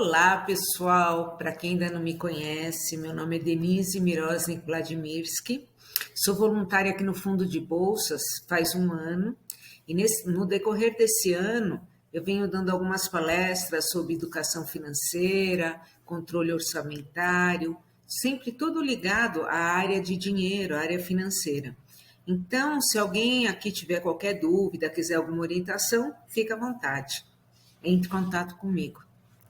Olá, pessoal. Para quem ainda não me conhece, meu nome é Denise Mirosnik Vladimirsky. Sou voluntária aqui no Fundo de Bolsas faz um ano e no decorrer desse ano eu venho dando algumas palestras sobre educação financeira, controle orçamentário, sempre tudo ligado à área de dinheiro, à área financeira. Então, se alguém aqui tiver qualquer dúvida, quiser alguma orientação, fica à vontade. Entre em contato comigo.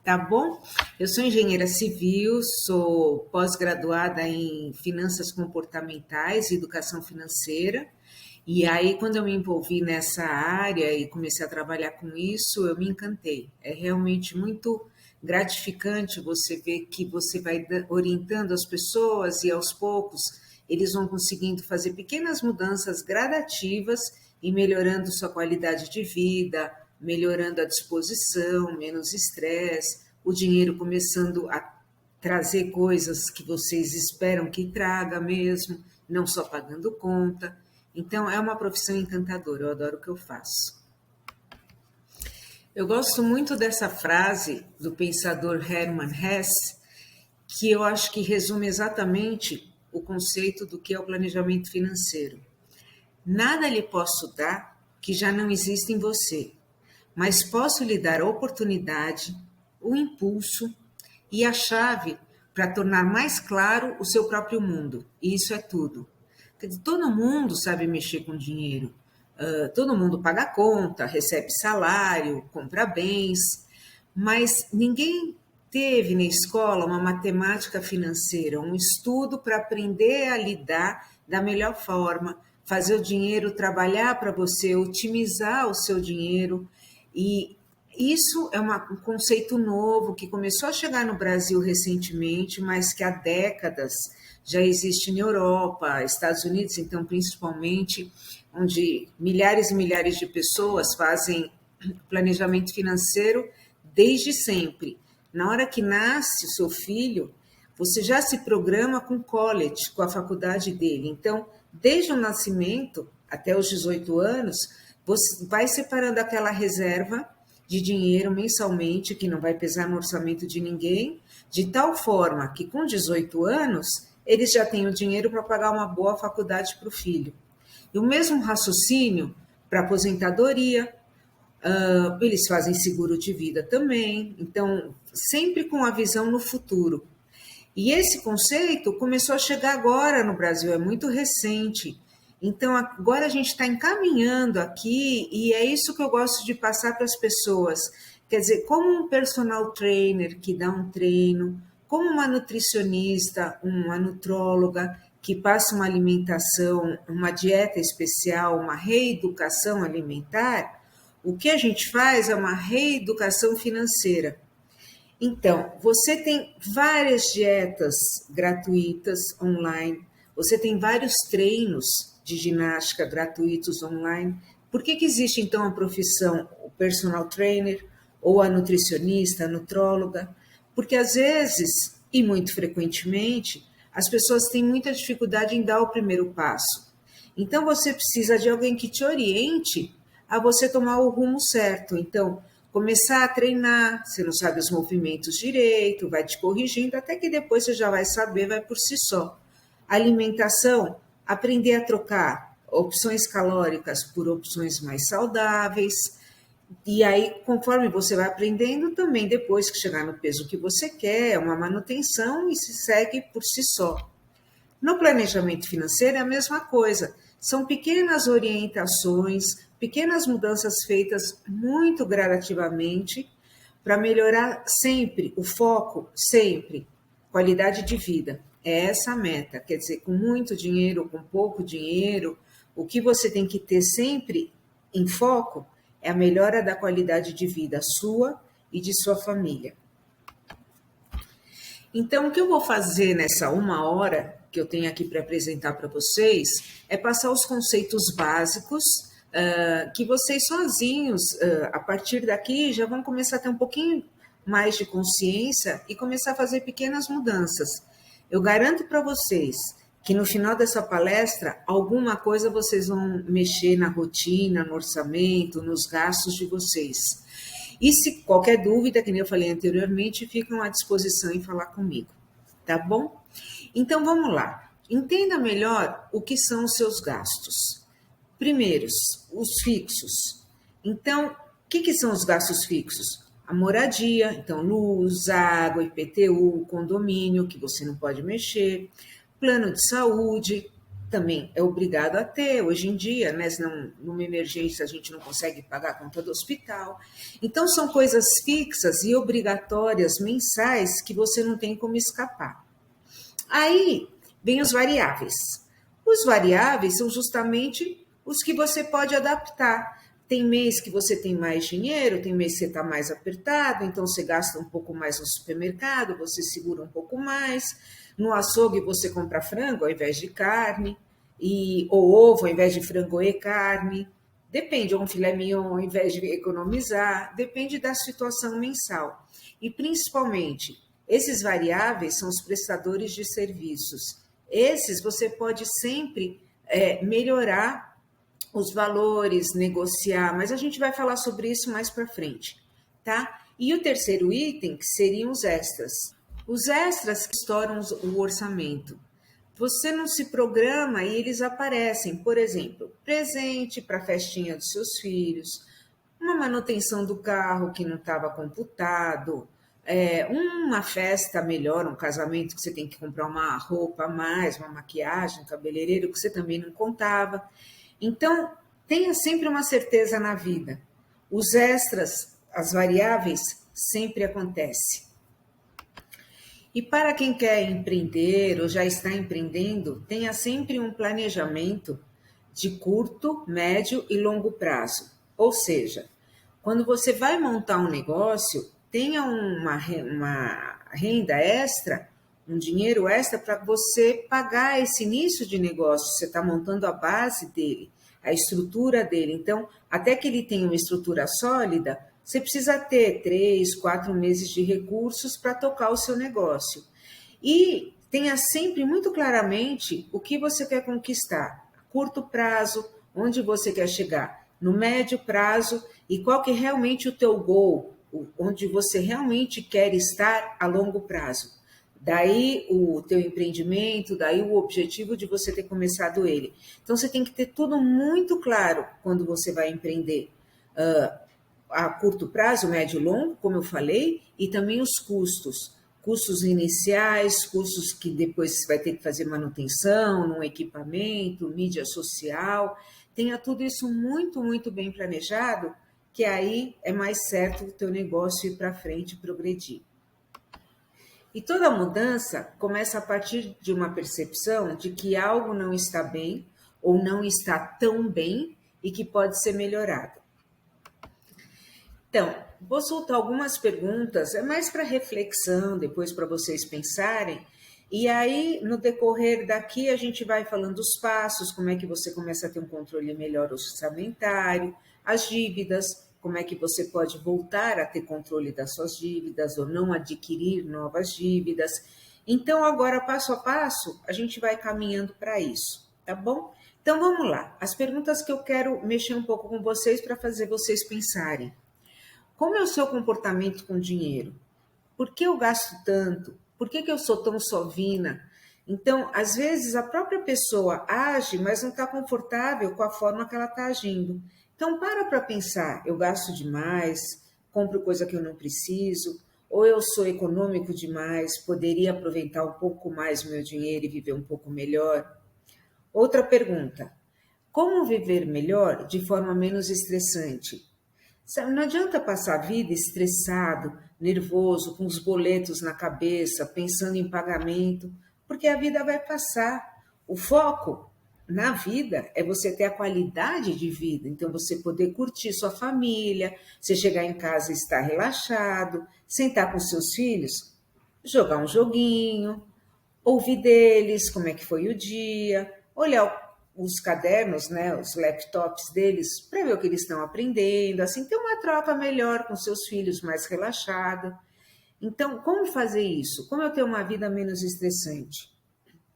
Tá bom? Eu sou engenheira civil, sou pós-graduada em finanças comportamentais e educação financeira. E aí, quando eu me envolvi nessa área e comecei a trabalhar com isso, eu me encantei. É realmente muito gratificante você ver que você vai orientando as pessoas e aos poucos eles vão conseguindo fazer pequenas mudanças gradativas e melhorando sua qualidade de vida, melhorando a disposição, menos estresse, o dinheiro começando a trazer coisas que vocês esperam que traga mesmo, não só pagando conta. Então, é uma profissão encantadora, eu adoro o que eu faço. Eu gosto muito dessa frase do pensador Hermann Hesse, que eu acho que resume exatamente o conceito do que é o planejamento financeiro. Nada lhe posso dar que já não existe em você, mas posso lhe dar a oportunidade, o impulso e a chave para tornar mais claro o seu próprio mundo. E isso é tudo. Todo mundo sabe mexer com dinheiro. Todo mundo paga conta, recebe salário, compra bens, mas ninguém teve na escola uma matemática financeira, um estudo para aprender a lidar da melhor forma, fazer o dinheiro trabalhar para você, otimizar o seu dinheiro. E isso é um conceito novo que começou a chegar no Brasil recentemente, mas que há décadas já existe na Europa, Estados Unidos, então, principalmente, onde milhares e milhares de pessoas fazem planejamento financeiro desde sempre. Na hora que nasce o seu filho, você já se programa com o college, com a faculdade dele. Então, desde o nascimento até os 18 anos, você vai separando aquela reserva de dinheiro mensalmente, que não vai pesar no orçamento de ninguém, de tal forma que com 18 anos, eles já têm o dinheiro para pagar uma boa faculdade para o filho. E o mesmo raciocínio para aposentadoria, eles fazem seguro de vida também, então, sempre com a visão no futuro. E esse conceito começou a chegar agora no Brasil, é muito recente. Então, agora a gente está encaminhando aqui, e é isso que eu gosto de passar para as pessoas. Quer dizer, como um personal trainer que dá um treino, como uma nutricionista, uma nutróloga que passa uma alimentação, uma dieta especial, uma reeducação alimentar, o que a gente faz é uma reeducação financeira. Então, você tem várias dietas gratuitas online, você tem vários treinos de ginástica gratuitos online. Por que existe, então, a profissão, o personal trainer, ou a nutricionista, a nutróloga? Porque, às vezes, e muito frequentemente, as pessoas têm muita dificuldade em dar o primeiro passo. Então, você precisa de alguém que te oriente a você tomar o rumo certo. Então, começar a treinar, você não sabe os movimentos direito, vai te corrigindo, até que depois você já vai saber, vai por si só. Alimentação, aprender a trocar opções calóricas por opções mais saudáveis. E aí, conforme você vai aprendendo, também depois que chegar no peso que você quer, é uma manutenção e se segue por si só. No planejamento financeiro é a mesma coisa. São pequenas orientações, pequenas mudanças feitas muito gradativamente para melhorar sempre o foco, sempre qualidade de vida. É essa a meta. Quer dizer, com muito dinheiro, com pouco dinheiro, o que você tem que ter sempre em foco é a melhora da qualidade de vida sua e de sua família. Então, o que eu vou fazer nessa uma hora que eu tenho aqui para apresentar para vocês é passar os conceitos básicos que vocês sozinhos, a partir daqui, já vão começar a ter um pouquinho mais de consciência e começar a fazer pequenas mudanças. Eu garanto para vocês que no final dessa palestra, alguma coisa vocês vão mexer na rotina, no orçamento, nos gastos de vocês. E se qualquer dúvida, que nem eu falei anteriormente, ficam à disposição em falar comigo, tá bom? Então vamos lá. Entenda melhor o que são os seus gastos. Primeiros, os fixos. Então, o que são os gastos fixos? A moradia, então luz, água, IPTU, condomínio, que você não pode mexer, plano de saúde, também é obrigado a ter hoje em dia, né? Senão, numa emergência, a gente não consegue pagar a conta do hospital. Então, são coisas fixas e obrigatórias mensais que você não tem como escapar. Aí vem os variáveis. Os variáveis são justamente os que você pode adaptar. Tem mês que você tem mais dinheiro, tem mês que você está mais apertado, então você gasta um pouco mais no supermercado, você segura um pouco mais. No açougue você compra frango ao invés de carne, ou ovo ao invés de frango e carne. Depende, ou um filé mignon ao invés de economizar, depende da situação mensal. E principalmente, esses variáveis são os prestadores de serviços. Esses você pode sempre melhorar os valores, negociar, mas a gente vai falar sobre isso mais para frente, tá? E o terceiro item, que seriam os extras. Os extras que estouram o orçamento. Você não se programa e eles aparecem. Por exemplo, presente para a festinha dos seus filhos, uma manutenção do carro que não estava computado, uma festa melhor, um casamento que você tem que comprar uma roupa a mais, uma maquiagem, um cabeleireiro que você também não contava. Então, tenha sempre uma certeza na vida. Os extras, as variáveis, sempre acontecem. E para quem quer empreender ou já está empreendendo, tenha sempre um planejamento de curto, médio e longo prazo. Ou seja, quando você vai montar um negócio, tenha uma renda extra, um dinheiro extra para você pagar esse início de negócio. Você está montando a base dele, a estrutura dele. Então, até que ele tenha uma estrutura sólida, você precisa ter 3, 4 meses de recursos para tocar o seu negócio. E tenha sempre muito claramente o que você quer conquistar, a curto prazo, onde você quer chegar, no médio prazo e qual que é realmente o teu goal, onde você realmente quer estar a longo prazo. Daí o teu empreendimento, daí o objetivo de você ter começado ele. Então você tem que ter tudo muito claro quando você vai empreender. A curto prazo, médio e longo, como eu falei, e também os custos. Custos iniciais, custos que depois você vai ter que fazer manutenção, num equipamento, mídia social. Tenha tudo isso muito, muito bem planejado, que aí é mais certo o teu negócio ir para frente e progredir. E toda mudança começa a partir de uma percepção de que algo não está bem ou não está tão bem e que pode ser melhorado. Então, vou soltar algumas perguntas, é mais para reflexão, depois para vocês pensarem. E aí, no decorrer daqui, a gente vai falando os passos, como é que você começa a ter um controle melhor orçamentário, as dívidas, como é que você pode voltar a ter controle das suas dívidas ou não adquirir novas dívidas. Então, agora, passo a passo, a gente vai caminhando para isso, tá bom? Então, vamos lá. As perguntas que eu quero mexer um pouco com vocês para fazer vocês pensarem. Como é o seu comportamento com dinheiro? Por que eu gasto tanto? Por que eu sou tão sovina? Então, às vezes, a própria pessoa age, mas não está confortável com a forma que ela está agindo. Então, para pensar, eu gasto demais, compro coisa que eu não preciso, ou eu sou econômico demais, poderia aproveitar um pouco mais o meu dinheiro e viver um pouco melhor. Outra pergunta, como viver melhor de forma menos estressante? Não adianta passar a vida estressado, nervoso, com os boletos na cabeça, pensando em pagamento, porque a vida vai passar. O foco na vida é você ter a qualidade de vida, então você poder curtir sua família, você chegar em casa e estar relaxado, sentar com seus filhos, jogar um joguinho, ouvir deles como é que foi o dia, olhar os cadernos, né, os laptops deles, para ver o que eles estão aprendendo, assim, ter uma troca melhor com seus filhos, mais relaxada. Então, como fazer isso? Como eu ter uma vida menos estressante?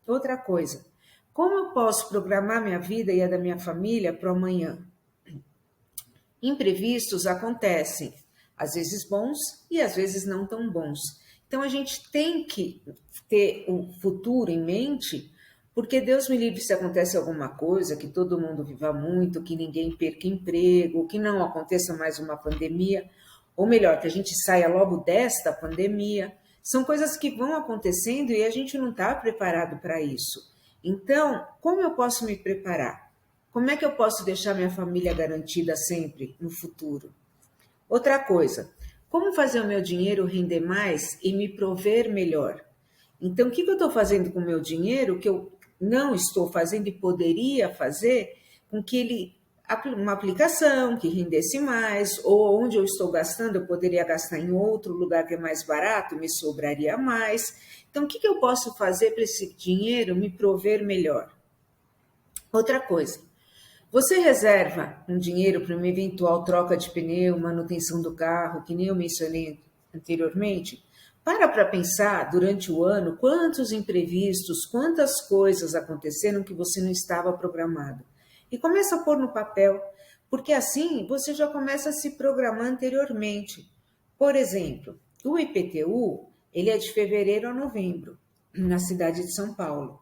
Outra coisa, como eu posso programar minha vida e a da minha família para o amanhã? Imprevistos acontecem, às vezes bons e às vezes não tão bons. Então a gente tem que ter o futuro em mente, porque Deus me livre se acontece alguma coisa, que todo mundo viva muito, que ninguém perca emprego, que não aconteça mais uma pandemia, ou melhor, que a gente saia logo desta pandemia. São coisas que vão acontecendo e a gente não está preparado para isso. Então, como eu posso me preparar? Como é que eu posso deixar minha família garantida sempre no futuro? Outra coisa, como fazer o meu dinheiro render mais e me prover melhor? Então, o que eu estou fazendo com o meu dinheiro que eu não estou fazendo e poderia fazer com que ele, uma aplicação que rendesse mais, ou onde eu estou gastando, eu poderia gastar em outro lugar que é mais barato, me sobraria mais. Então, o que eu posso fazer para esse dinheiro me prover melhor? Outra coisa, você reserva um dinheiro para uma eventual troca de pneu, manutenção do carro, que nem eu mencionei anteriormente? Para pensar durante o ano quantos imprevistos, quantas coisas aconteceram que você não estava programado. E começa a pôr no papel, porque assim você já começa a se programar anteriormente. Por exemplo, o IPTU, ele é de fevereiro a novembro, na cidade de São Paulo.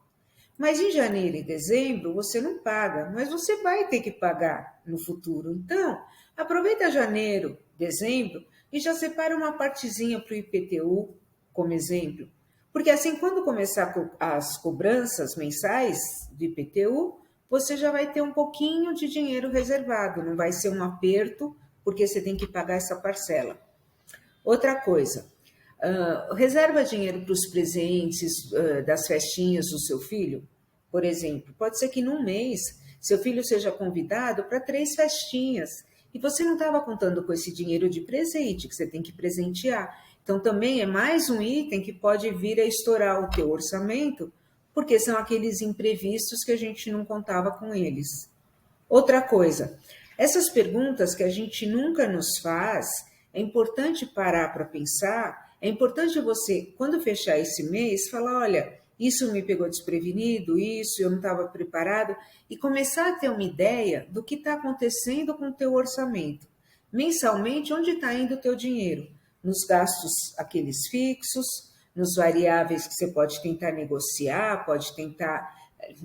Mas em janeiro e dezembro você não paga, mas você vai ter que pagar no futuro. Então, aproveita janeiro, dezembro e já separa uma partezinha para o IPTU, como exemplo. Porque assim, quando começar as cobranças mensais do IPTU, você já vai ter um pouquinho de dinheiro reservado, não vai ser um aperto, porque você tem que pagar essa parcela. Outra coisa, reserva dinheiro para os presentes das festinhas do seu filho, por exemplo. Pode ser que num mês seu filho seja convidado para 3 festinhas e você não estava contando com esse dinheiro de presente que você tem que presentear. Então também é mais um item que pode vir a estourar o teu orçamento, porque são aqueles imprevistos que a gente não contava com eles. Outra coisa, essas perguntas que a gente nunca nos faz, é importante parar para pensar, é importante você, quando fechar esse mês, falar, olha, isso me pegou desprevenido, isso eu não estava preparado, e começar a ter uma ideia do que está acontecendo com o teu orçamento. Mensalmente, onde está indo o teu dinheiro? Nos gastos, aqueles fixos, nos variáveis que você pode tentar negociar, pode tentar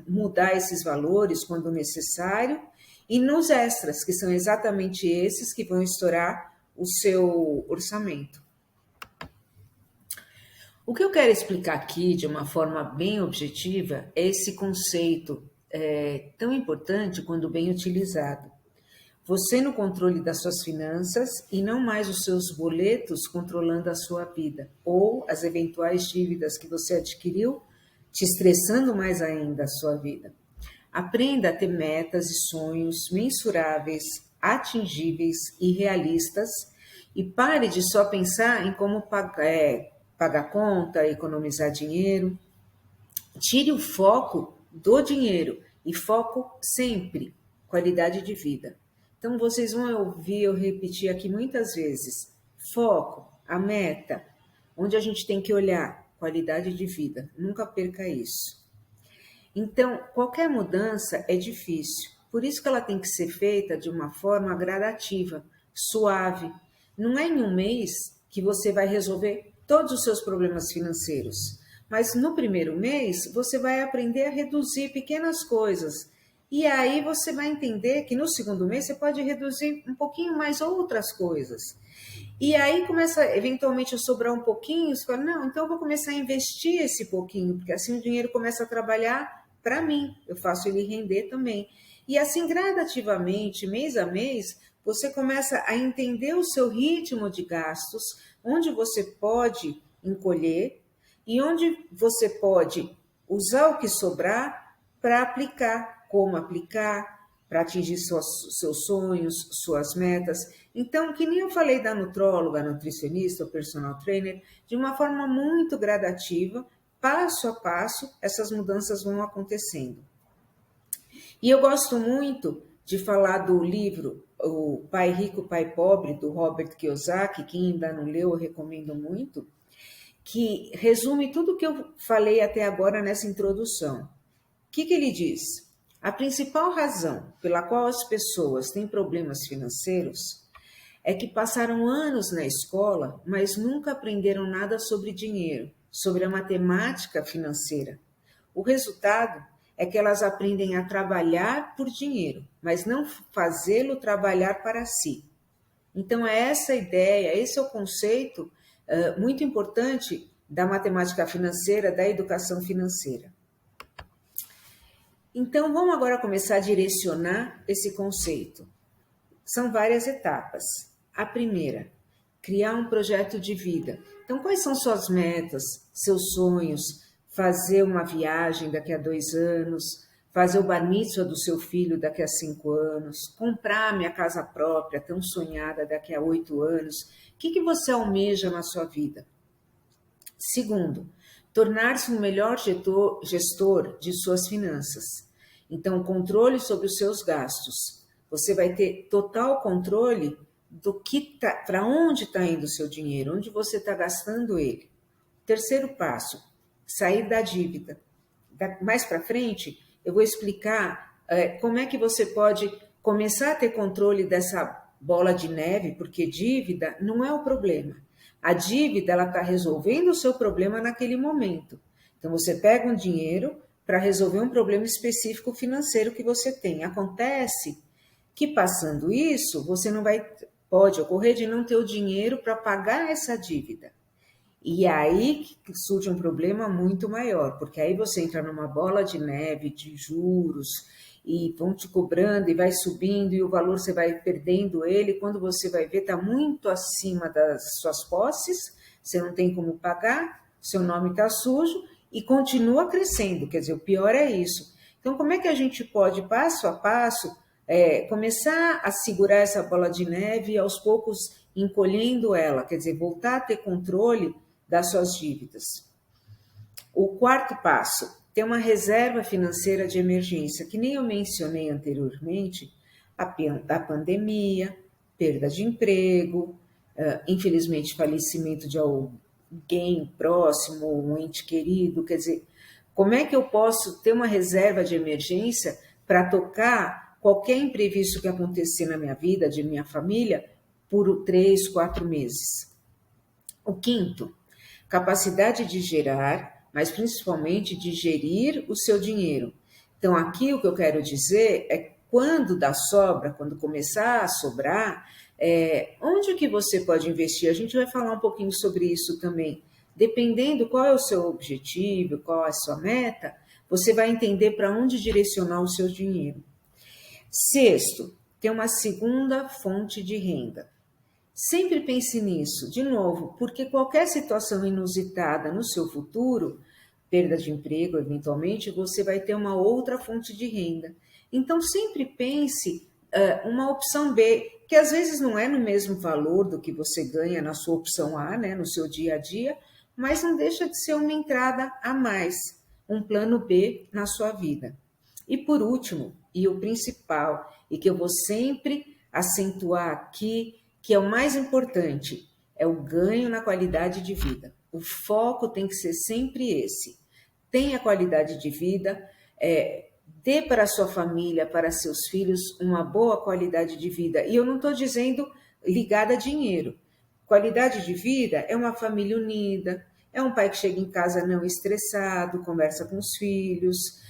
mudar esses valores quando necessário, e nos extras, que são exatamente esses que vão estourar o seu orçamento. O que eu quero explicar aqui de uma forma bem objetiva é esse conceito tão importante quando bem utilizado. Você no controle das suas finanças e não mais os seus boletos controlando a sua vida, ou as eventuais dívidas que você adquiriu, te estressando mais ainda a sua vida. Aprenda a ter metas e sonhos mensuráveis, atingíveis e realistas e pare de só pensar em como pagar conta, economizar dinheiro. Tire o foco do dinheiro e foco sempre qualidade de vida. Então vocês vão ouvir eu repetir aqui muitas vezes. Foco, a meta, onde a gente tem que olhar qualidade de vida. Nunca perca isso. Então, qualquer mudança é difícil, por isso que ela tem que ser feita de uma forma gradativa, suave. Não é em um mês que você vai resolver todos os seus problemas financeiros, mas no primeiro mês você vai aprender a reduzir pequenas coisas. E aí você vai entender que no segundo mês você pode reduzir um pouquinho mais outras coisas. E aí começa eventualmente a sobrar um pouquinho, você fala, não, então eu vou começar a investir esse pouquinho, porque assim o dinheiro começa a trabalhar para mim, eu faço ele render também. E assim, gradativamente, mês a mês, você começa a entender o seu ritmo de gastos, onde você pode encolher e onde você pode usar o que sobrar para aplicar, como aplicar, para atingir seus sonhos, suas metas. Então, que nem eu falei da nutróloga, nutricionista, ou personal trainer, de uma forma muito gradativa, passo a passo, essas mudanças vão acontecendo. E eu gosto muito de falar do livro O Pai Rico, Pai Pobre, do Robert Kiyosaki, quem ainda não leu, eu recomendo muito, que resume tudo o que eu falei até agora nessa introdução. O que ele diz? A principal razão pela qual as pessoas têm problemas financeiros é que passaram anos na escola, mas nunca aprenderam nada sobre dinheiro, sobre a matemática financeira. O resultado é que elas aprendem a trabalhar por dinheiro, mas não fazê-lo trabalhar para si. Então, é essa ideia, esse é o conceito muito importante da matemática financeira, da educação financeira. Então, vamos agora começar a direcionar esse conceito. São várias etapas. A primeira, criar um projeto de vida. Então, quais são suas metas, seus sonhos? Fazer uma viagem daqui a 2 anos, fazer o bar mitzvah do seu filho daqui a 5 anos, comprar minha casa própria, tão sonhada daqui a 8 anos. O que você almeja na sua vida? Segundo, tornar-se um melhor gestor de suas finanças. Então, controle sobre os seus gastos. Você vai ter total controle do que para onde está indo o seu dinheiro, onde você está gastando ele. Terceiro passo, sair da dívida. Mais para frente, eu vou explicar como é que você pode começar a ter controle dessa bola de neve, porque dívida não é o problema. A dívida, ela está resolvendo o seu problema naquele momento. Então, você pega um dinheiro para resolver um problema específico financeiro que você tem. Acontece que, passando isso, você não vai... Pode ocorrer de não ter o dinheiro para pagar essa dívida. E aí que surge um problema muito maior, porque aí você entra numa bola de neve, de juros, e vão te cobrando e vai subindo, e o valor você vai perdendo ele, quando você vai ver está muito acima das suas posses, você não tem como pagar, seu nome está sujo, e continua crescendo, quer dizer, o pior é isso. Então, como é que a gente pode, passo a passo, começar a segurar essa bola de neve e aos poucos encolhendo ela, quer dizer, voltar a ter controle das suas dívidas. O quarto passo, ter uma reserva financeira de emergência, que nem eu mencionei anteriormente, a pandemia, perda de emprego, infelizmente falecimento de alguém próximo, um ente querido, quer dizer, como é que eu posso ter uma reserva de emergência para tocar qualquer imprevisto que acontecer na minha vida, de minha família, por 3, 4 meses? O quinto, capacidade de gerar, mas principalmente de gerir o seu dinheiro. Então, aqui o que eu quero dizer é quando dá sobra, quando começar a sobrar, onde que você pode investir? A gente vai falar um pouquinho sobre isso também. Dependendo qual é o seu objetivo, qual é a sua meta, você vai entender para onde direcionar o seu dinheiro. Sexto, ter uma segunda fonte de renda. Sempre pense nisso, de novo, porque qualquer situação inusitada no seu futuro, perda de emprego, eventualmente, você vai ter uma outra fonte de renda. Então, sempre pense uma opção B, que às vezes não é no mesmo valor do que você ganha na sua opção A, né, no seu dia a dia, mas não deixa de ser uma entrada a mais, um plano B na sua vida. E por último, e o principal, e que eu vou sempre acentuar aqui, que é o mais importante, é o ganho na qualidade de vida. O foco tem que ser sempre esse. Tenha qualidade de vida, dê para a sua família, para seus filhos, uma boa qualidade de vida. E eu não estou dizendo ligada a dinheiro. Qualidade de vida é uma família unida, é um pai que chega em casa não estressado, conversa com os filhos,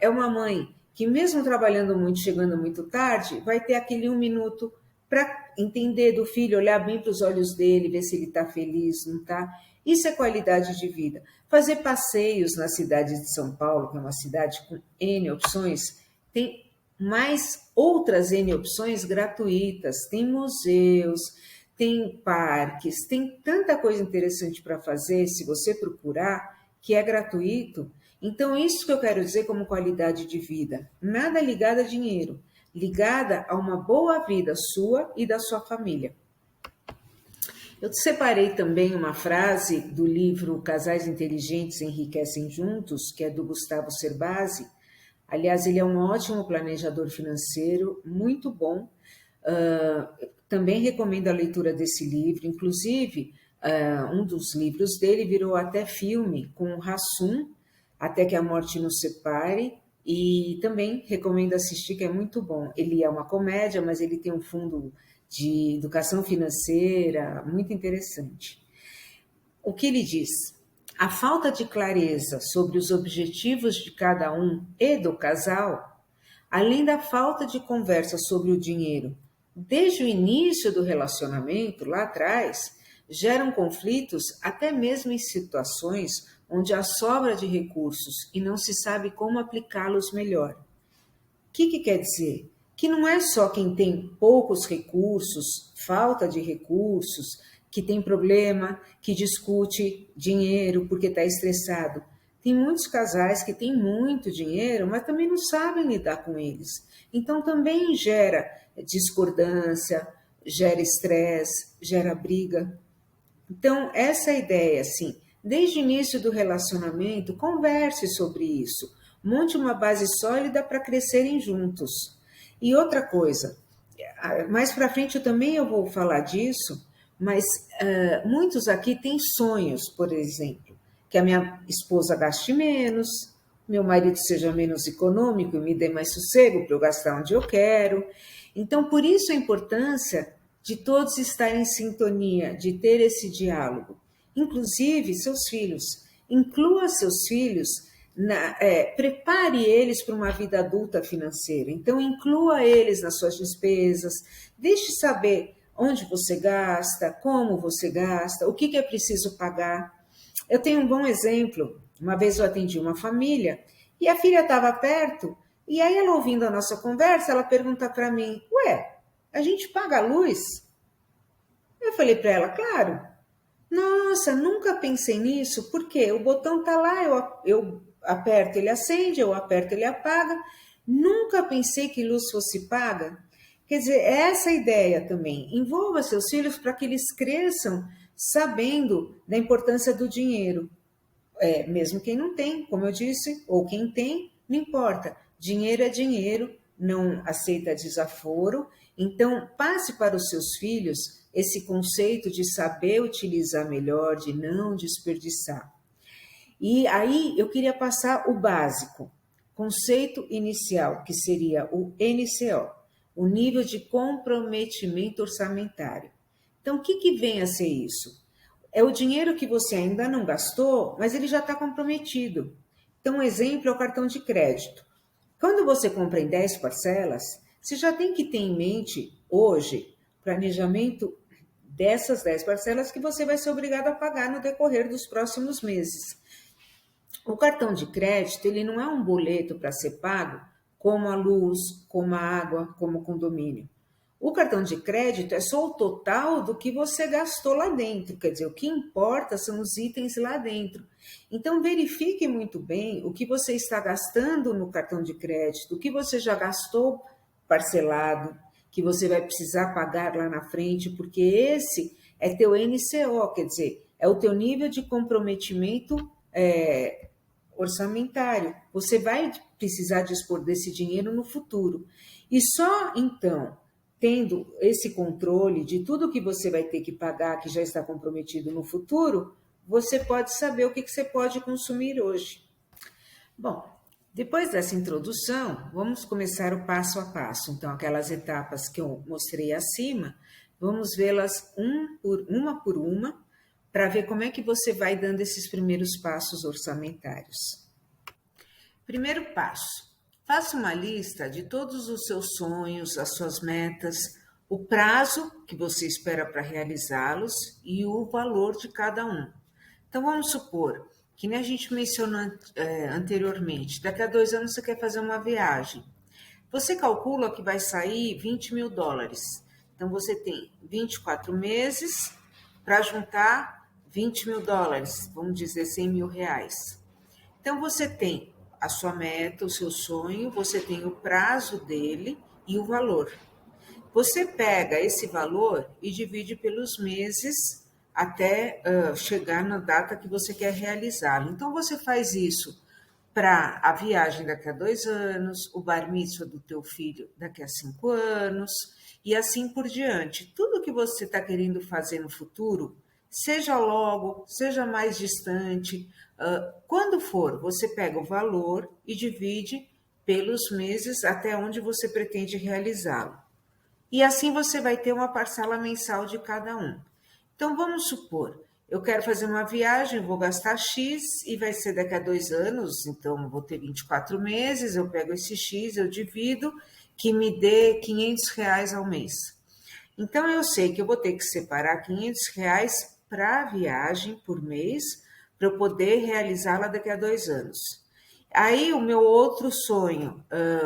é uma mãe que mesmo trabalhando muito, chegando muito tarde, vai ter aquele 1 minuto para entender do filho, olhar bem para os olhos dele, ver se ele está feliz, não está. Isso é qualidade de vida. Fazer passeios na cidade de São Paulo, que é uma cidade com N opções, tem mais outras N opções gratuitas, tem museus, tem parques, tem tanta coisa interessante para fazer, se você procurar, que é gratuito. Então, isso que eu quero dizer como qualidade de vida. Nada ligado a dinheiro, ligada a uma boa vida sua e da sua família. Eu separei também uma frase do livro Casais Inteligentes Enriquecem Juntos, que é do Gustavo Cerbasi. Aliás, ele é um ótimo planejador financeiro, muito bom. Também recomendo a leitura desse livro. Inclusive, um dos livros dele virou até filme com o Hassum, Até que a Morte nos Separe, e também recomendo assistir, que é muito bom. Ele é uma comédia, mas ele tem um fundo de educação financeira, muito interessante. O que ele diz? A falta de clareza sobre os objetivos de cada um e do casal, além da falta de conversa sobre o dinheiro desde o início do relacionamento, lá atrás, geram conflitos até mesmo em situações onde há sobra de recursos e não se sabe como aplicá-los melhor. O que quer dizer? Que não é só quem tem poucos recursos, falta de recursos, que tem problema, que discute dinheiro porque está estressado. Tem muitos casais que têm muito dinheiro, mas também não sabem lidar com eles. Então também gera discordância, gera estresse, gera briga. Então, essa ideia, assim, desde o início do relacionamento, converse sobre isso. Monte uma base sólida para crescerem juntos. E outra coisa, mais para frente eu vou falar disso, mas muitos aqui têm sonhos, por exemplo, que a minha esposa gaste menos, meu marido seja menos econômico e me dê mais sossego para eu gastar onde eu quero. Então, por isso a importância de todos estarem em sintonia, de ter esse diálogo. Inclusive, seus filhos. Inclua seus filhos, prepare eles para uma vida adulta financeira. Então, inclua eles nas suas despesas, deixe saber onde você gasta, como você gasta, o que é preciso pagar. Eu tenho um bom exemplo. Uma vez eu atendi uma família e a filha estava perto, e aí ela ouvindo a nossa conversa, ela pergunta para mim, ué, a gente paga a luz? Eu falei para ela, claro. Nossa, nunca pensei nisso, porque o botão tá lá, eu aperto, ele acende, eu aperto, ele apaga. Nunca pensei que luz fosse paga. Quer dizer, essa ideia também. Envolva seus filhos para que eles cresçam sabendo da importância do dinheiro. Mesmo quem não tem, como eu disse, ou quem tem, não importa. Dinheiro é dinheiro, não aceita desaforo. Então, passe para os seus filhos esse conceito de saber utilizar melhor, de não desperdiçar. E aí eu queria passar o básico, conceito inicial, que seria o NCO, o nível de comprometimento orçamentário. Então, o que vem a ser isso? É o dinheiro que você ainda não gastou, mas ele já está comprometido. Então, um exemplo é o cartão de crédito. Quando você compra em 10 parcelas, você já tem que ter em mente, hoje, planejamento dessas 10 parcelas que você vai ser obrigado a pagar no decorrer dos próximos meses. O cartão de crédito, ele não é um boleto para ser pago como a luz, como a água, como o condomínio. O cartão de crédito é só o total do que você gastou lá dentro, quer dizer, o que importa são os itens lá dentro. Então, verifique muito bem o que você está gastando no cartão de crédito, o que você já gastou parcelado, que você vai precisar pagar lá na frente, porque esse é teu NCO, quer dizer, é o teu nível de comprometimento orçamentário. Você vai precisar dispor desse dinheiro no futuro. E só então, tendo esse controle de tudo que você vai ter que pagar, que já está comprometido no futuro, você pode saber o que você pode consumir hoje. Bom, depois dessa introdução, vamos começar o passo a passo. Então, aquelas etapas que eu mostrei acima, vamos vê-las uma por uma, para ver como é que você vai dando esses primeiros passos orçamentários. Primeiro passo. Faça uma lista de todos os seus sonhos, as suas metas, o prazo que você espera para realizá-los e o valor de cada um. Então, vamos supor que nem a gente mencionou anteriormente, daqui a 2 anos você quer fazer uma viagem. Você calcula que vai sair $20.000. Então, você tem 24 meses para juntar $20.000, vamos dizer R$100.000. Então, você tem a sua meta, o seu sonho, você tem o prazo dele e o valor. Você pega esse valor e divide pelos meses até chegar na data que você quer realizá-lo. Então, você faz isso para a viagem daqui a 2 anos, o bar mitzvah do teu filho daqui a 5 anos, e assim por diante. Tudo que você está querendo fazer no futuro, seja logo, seja mais distante, quando for, você pega o valor e divide pelos meses até onde você pretende realizá-lo. e assim você vai ter uma parcela mensal de cada um. Então vamos supor, eu quero fazer uma viagem, vou gastar X e vai ser daqui a 2 anos, então vou ter 24 meses, eu pego esse X, eu divido, que me dê R$ 500 ao mês. Então eu sei que eu vou ter que separar R$ 500 para a viagem por mês, para eu poder realizá-la daqui a 2 anos. Aí o meu outro sonho,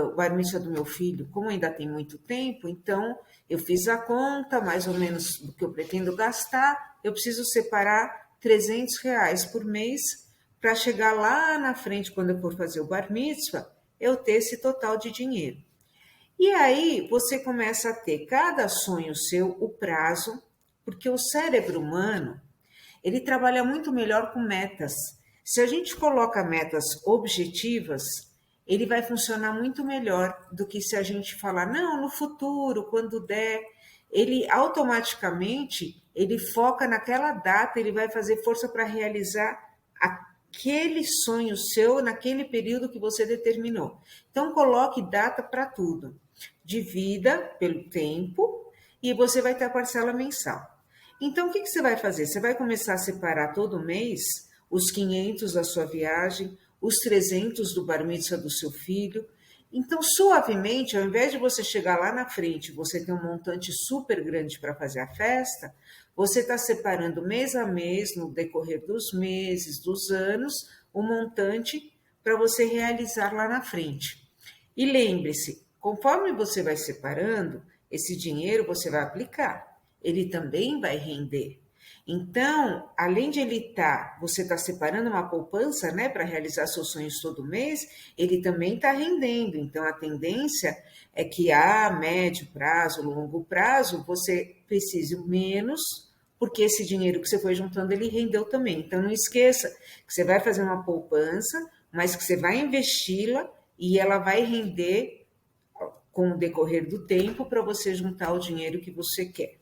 o bar mitzvah do meu filho, como ainda tem muito tempo, então eu fiz a conta, mais ou menos do que eu pretendo gastar, eu preciso separar R$ 300 por mês para chegar lá na frente, quando eu for fazer o bar mitzvah, eu ter esse total de dinheiro. E aí você começa a ter cada sonho seu o prazo, porque o cérebro humano ele trabalha muito melhor com metas. Se a gente coloca metas objetivas, ele vai funcionar muito melhor do que se a gente falar, não, no futuro, quando der. Ele automaticamente, ele foca naquela data, ele vai fazer força para realizar aquele sonho seu naquele período que você determinou. Então, coloque data para tudo. Divida pelo tempo e você vai ter a parcela mensal. Então, o que você vai fazer? Você vai começar a separar todo mês os 500 da sua viagem, os 300 do bar mitzvah do seu filho. Então, suavemente, ao invés de você chegar lá na frente, você ter um montante super grande para fazer a festa, você está separando mês a mês, no decorrer dos meses, dos anos, o montante para você realizar lá na frente. E lembre-se, conforme você vai separando, esse dinheiro você vai aplicar. Ele também vai render. Então, além de você está separando uma poupança, né, para realizar seus sonhos todo mês, ele também está rendendo. Então, a tendência é que a médio prazo, longo prazo, você precise menos, porque esse dinheiro que você foi juntando, ele rendeu também. Então, não esqueça que você vai fazer uma poupança, mas que você vai investi-la e ela vai render com o decorrer do tempo para você juntar o dinheiro que você quer.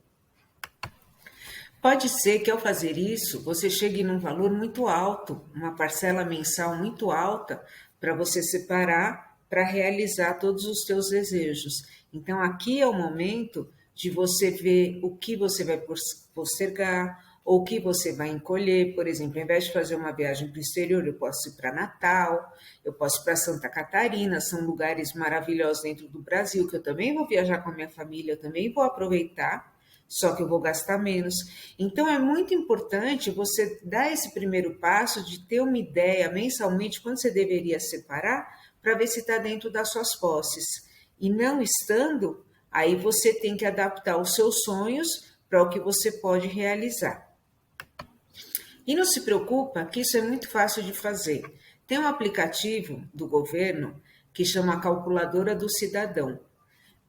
Pode ser que ao fazer isso, você chegue num valor muito alto, uma parcela mensal muito alta, para você separar para realizar todos os seus desejos. Então, aqui é o momento de você ver o que você vai postergar, ou o que você vai encolher. Por exemplo, ao invés de fazer uma viagem para o exterior, eu posso ir para Natal, eu posso ir para Santa Catarina, são lugares maravilhosos dentro do Brasil, que eu também vou viajar com a minha família, eu também vou aproveitar, só que eu vou gastar menos. Então, é muito importante você dar esse primeiro passo de ter uma ideia mensalmente quando você deveria separar, para ver se está dentro das suas posses. E não estando, aí você tem que adaptar os seus sonhos para o que você pode realizar. E não se preocupa que isso é muito fácil de fazer. Tem um aplicativo do governo que chama Calculadora do Cidadão.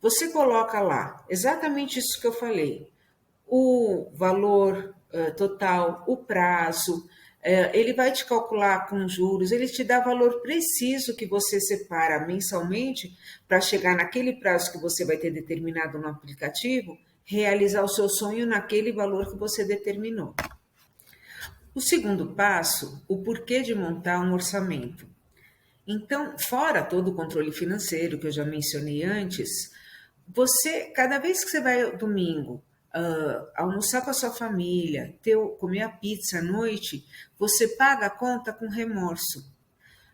Você coloca lá exatamente isso que eu falei, o valor total, o prazo, ele vai te calcular com juros, ele te dá valor preciso que você separa mensalmente para chegar naquele prazo que você vai ter determinado no aplicativo, realizar o seu sonho naquele valor que você determinou. O segundo passo, o porquê de montar um orçamento. Então, fora todo o controle financeiro que eu já mencionei antes, cada vez que você vai domingo almoçar com a sua família, comer a pizza à noite, você paga a conta com remorso.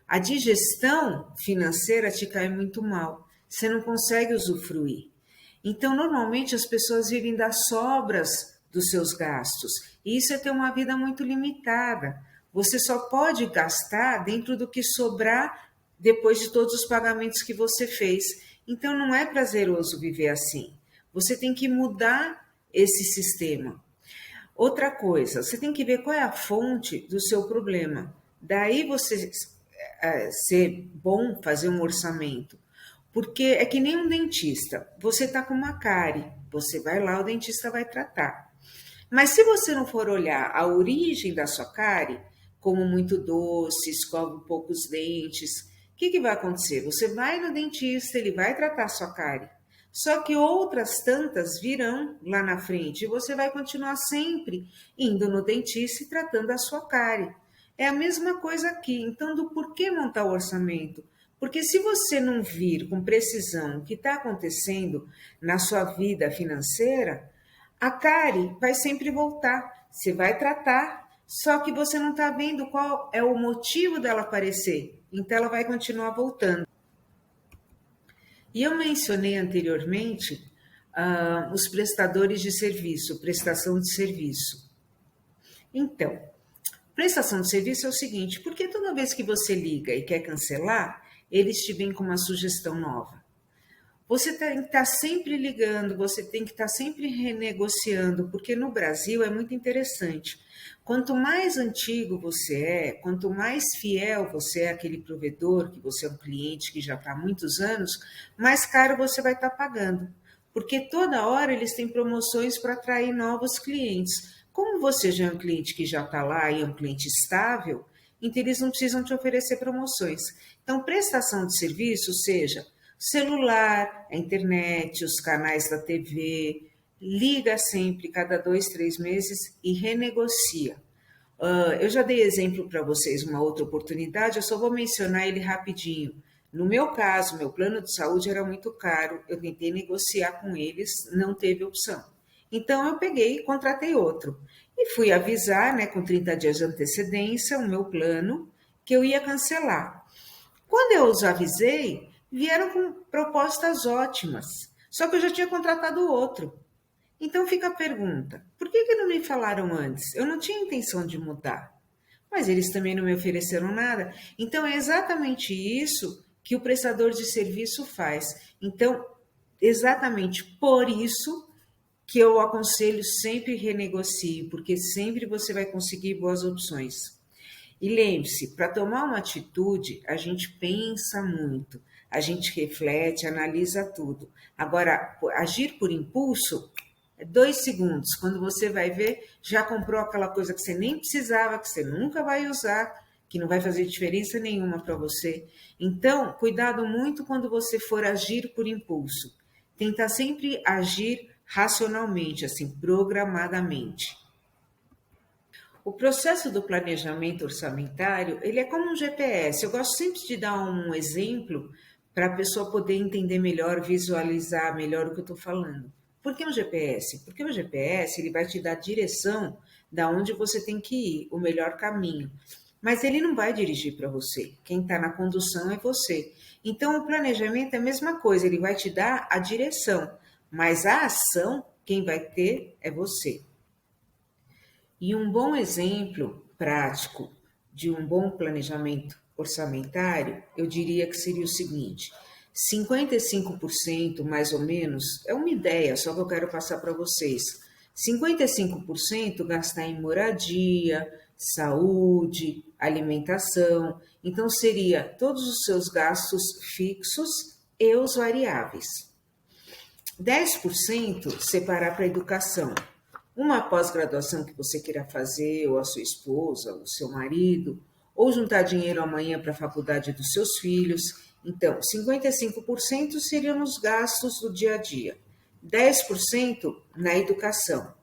A digestão financeira te cai muito mal, você não consegue usufruir. Então, normalmente as pessoas vivem das sobras dos seus gastos, e isso é ter uma vida muito limitada. Você só pode gastar dentro do que sobrar depois de todos os pagamentos que você fez. Então, não é prazeroso viver assim. Você tem que mudar esse sistema. Outra coisa, você tem que ver qual é a fonte do seu problema. Daí você ser bom fazer um orçamento. Porque é que nem um dentista. Você está com uma cárie, você vai lá, o dentista vai tratar. Mas se você não for olhar a origem da sua cárie, como muito doce, escova um pouco os dentes, o que vai acontecer? Você vai no dentista, ele vai tratar a sua cárie. Só que outras tantas virão lá na frente e você vai continuar sempre indo no dentista e tratando a sua cárie. É a mesma coisa aqui. Então, do porquê montar o orçamento? Porque se você não vir com precisão o que está acontecendo na sua vida financeira, a cárie vai sempre voltar. Você vai tratar, só que você não está vendo qual é o motivo dela aparecer. Então ela vai continuar voltando. E eu mencionei anteriormente os prestadores de serviço, prestação de serviço. Então, prestação de serviço é o seguinte, porque toda vez que você liga e quer cancelar, eles te vêm com uma sugestão nova. Você tem que estar sempre ligando, você tem que estar sempre renegociando, porque no Brasil é muito interessante. Quanto mais antigo você é, quanto mais fiel você é àquele provedor, que você é um cliente que já está há muitos anos, mais caro você vai estar pagando. Porque toda hora eles têm promoções para atrair novos clientes. Como você já é um cliente que já está lá e é um cliente estável, então eles não precisam te oferecer promoções. Então, prestação de serviço, seja celular, a internet, os canais da TV, liga sempre cada 2, 3 meses e renegocia. Eu já dei exemplo para vocês uma outra oportunidade, eu só vou mencionar ele rapidinho. No meu caso, meu plano de saúde era muito caro, eu tentei negociar com eles, não teve opção. Então eu peguei e contratei outro. E fui avisar, né, com 30 dias de antecedência, o meu plano, que eu ia cancelar. Quando eu os avisei, vieram com propostas ótimas, só que eu já tinha contratado outro. Então fica a pergunta: por que não me falaram antes? Eu não tinha intenção de mudar, mas eles também não me ofereceram nada. Então é exatamente isso que o prestador de serviço faz. Então, exatamente por isso que eu aconselho sempre renegocie, porque sempre você vai conseguir boas opções. E lembre-se, para tomar uma atitude, a gente pensa muito, a gente reflete, analisa tudo. Agora, agir por impulso é 2 segundos. Quando você vai ver, já comprou aquela coisa que você nem precisava, que você nunca vai usar, que não vai fazer diferença nenhuma para você. Então, cuidado muito quando você for agir por impulso. Tenta sempre agir racionalmente, assim, programadamente. O processo do planejamento orçamentário, ele é como um GPS. Eu gosto sempre de dar um exemplo para a pessoa poder entender melhor, visualizar melhor o que eu estou falando. Por que um GPS? Porque o GPS ele vai te dar a direção da onde você tem que ir, o melhor caminho. Mas ele não vai dirigir para você. Quem está na condução é você. Então, o planejamento é a mesma coisa, ele vai te dar a direção, mas a ação, quem vai ter é você. E um bom exemplo prático de um bom planejamento orçamentário, eu diria que seria o seguinte: 55% mais ou menos, é uma ideia, só que eu quero passar para vocês. 55% gastar em moradia, saúde, alimentação. Então seria todos os seus gastos fixos e os variáveis. 10% separar para educação. Uma pós-graduação que você queira fazer, ou a sua esposa, ou o seu marido, ou juntar dinheiro amanhã para a faculdade dos seus filhos. Então, 55% seriam nos gastos do dia a dia, 10% na educação,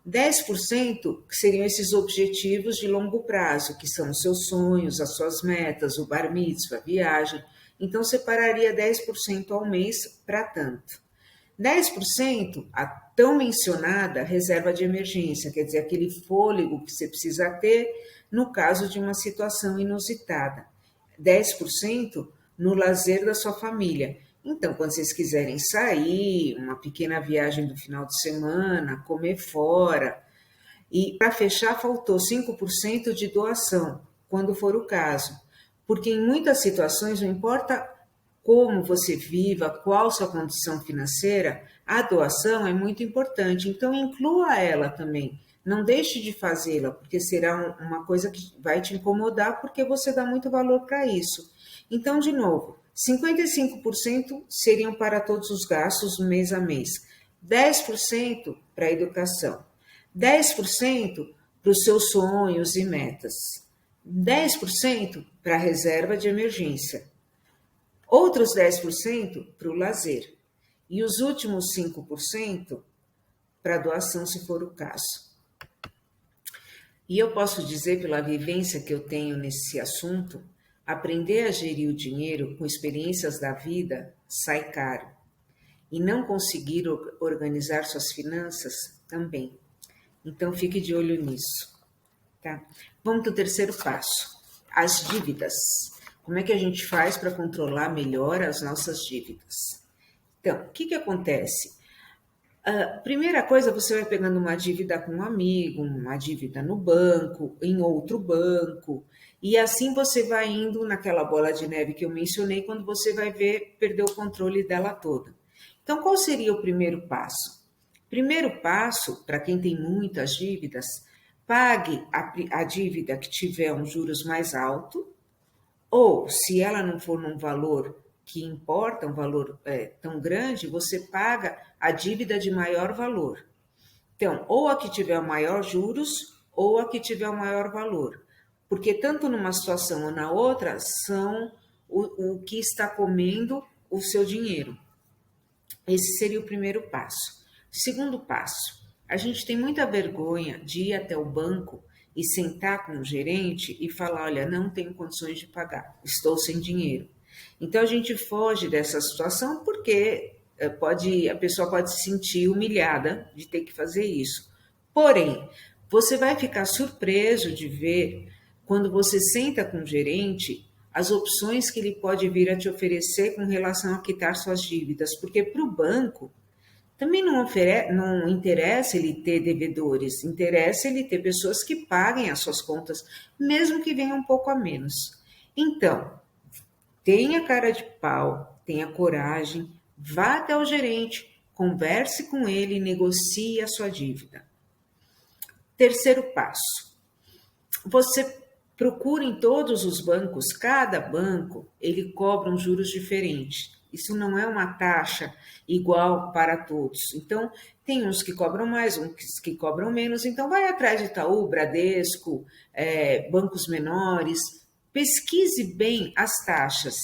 10% que seriam esses objetivos de longo prazo, que são os seus sonhos, as suas metas, o bar mitzvah, a viagem. Então, separaria 10% ao mês para tanto. 10% a tão mencionada reserva de emergência, quer dizer, aquele fôlego que você precisa ter no caso de uma situação inusitada. 10% no lazer da sua família. Então, quando vocês quiserem sair, uma pequena viagem do final de semana, comer fora. E para fechar, faltou 5% de doação, quando for o caso. Porque em muitas situações, não importa como você viva, qual sua condição financeira, a doação é muito importante. Então, inclua ela também. Não deixe de fazê-la, porque será uma coisa que vai te incomodar, porque você dá muito valor para isso. Então, de novo, 55% seriam para todos os gastos mês a mês, 10% para a educação, 10% para os seus sonhos e metas, 10% para a reserva de emergência, outros 10% para o lazer e os últimos 5% para doação, se for o caso. E eu posso dizer, pela vivência que eu tenho nesse assunto, Aprender a gerir o dinheiro com experiências da vida sai caro. E não conseguir organizar suas finanças também. Então fique de olho nisso, tá? Vamos para o terceiro passo, as dívidas. Como é que a gente faz para controlar melhor as nossas dívidas? Então, o que acontece? A primeira coisa, você vai pegando uma dívida com um amigo, uma dívida no banco, em outro banco, e assim você vai indo naquela bola de neve que eu mencionei, quando você vai ver, perder o controle dela toda. Então, qual seria o primeiro passo? Primeiro passo, para quem tem muitas dívidas, pague a dívida que tiver um juros mais alto, ou, se ela não for num valor que importa, um valor tão grande, você paga a dívida de maior valor. Então, ou a que tiver maior juros, ou a que tiver o maior valor. Porque tanto numa situação ou na outra, são o que está comendo o seu dinheiro. Esse seria o primeiro passo. Segundo passo, a gente tem muita vergonha de ir até o banco e sentar com o gerente e falar: olha, não tenho condições de pagar, estou sem dinheiro. Então a gente foge dessa situação porque a pessoa pode se sentir humilhada de ter que fazer isso. Porém, você vai ficar surpreso de ver, quando você senta com o gerente, as opções que ele pode vir a te oferecer com relação a quitar suas dívidas, porque para o banco também não interessa ele ter devedores, interessa ele ter pessoas que paguem as suas contas, mesmo que venham um pouco a menos. Então, tenha cara de pau, tenha coragem, vá até o gerente, converse com ele e negocie a sua dívida. Terceiro passo, você procura em todos os bancos, cada banco, ele cobra um juros diferente. Isso não é uma taxa igual para todos. Então, tem uns que cobram mais, uns que cobram menos. Então, vai atrás de Itaú, Bradesco, bancos menores, pesquise bem as taxas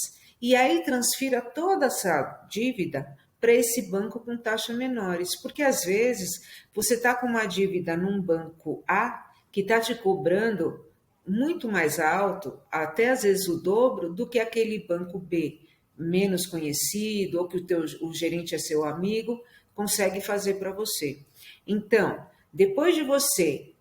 e aí transfira toda essa dívida para esse banco com taxas menores, porque às vezes você está com uma dívida num banco A que está te cobrando muito mais alto, até às vezes o dobro, do que aquele banco B, menos conhecido, ou que o gerente é seu amigo, consegue fazer para você. Então, depois de você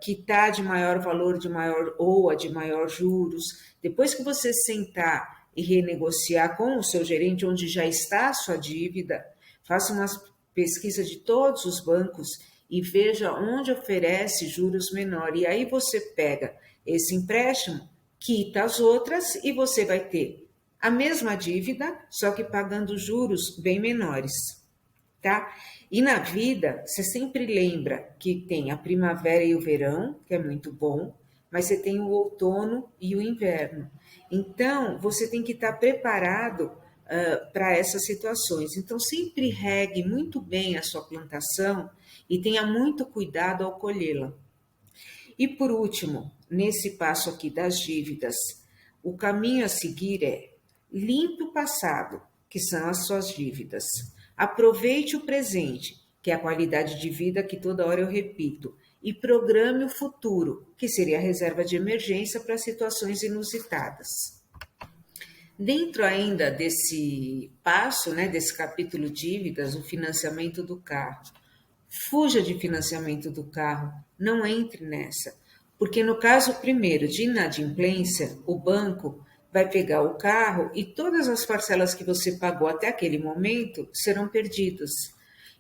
quitar de maior valor, de maior ou a de maior juros, depois que você sentar e renegociar com o seu gerente, onde já está a sua dívida, faça uma pesquisa de todos os bancos e veja onde oferece juros menor. E aí você pega esse empréstimo, quita as outras e você vai ter a mesma dívida, só que pagando juros bem menores, tá? E na vida, você sempre lembra que tem a primavera e o verão, que é muito bom, mas você tem o outono e o inverno. Então, você tem que estar preparado para essas situações. Então, sempre regue muito bem a sua plantação e tenha muito cuidado ao colhê-la. E por último, nesse passo aqui das dívidas, o caminho a seguir é: limpe o passado, que são as suas dívidas. Aproveite o presente, que é a qualidade de vida que toda hora eu repito, e programe o futuro, que seria a reserva de emergência para situações inusitadas. Dentro ainda desse passo, né, desse capítulo dívidas, o financiamento do carro. Fuja de financiamento do carro, não entre nessa, porque no caso primeiro de inadimplência, o banco vai pegar o carro e todas as parcelas que você pagou até aquele momento serão perdidas.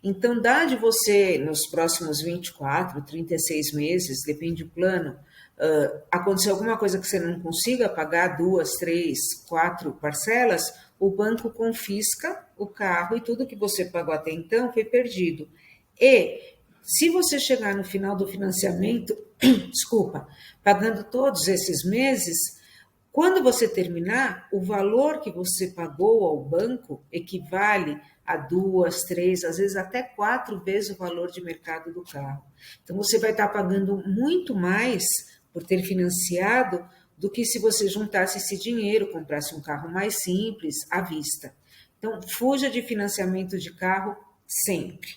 Então, dá de você, nos próximos 24, 36 meses, depende do plano, acontecer alguma coisa que você não consiga pagar 2, 3, 4 parcelas, o banco confisca o carro e tudo que você pagou até então foi perdido. E se você chegar no final do financiamento, desculpa, pagando todos esses meses, quando você terminar, o valor que você pagou ao banco equivale a 2, 3, às vezes até 4 vezes o valor de mercado do carro. Então, você vai estar pagando muito mais por ter financiado do que se você juntasse esse dinheiro, comprasse um carro mais simples, à vista. Então, fuja de financiamento de carro sempre.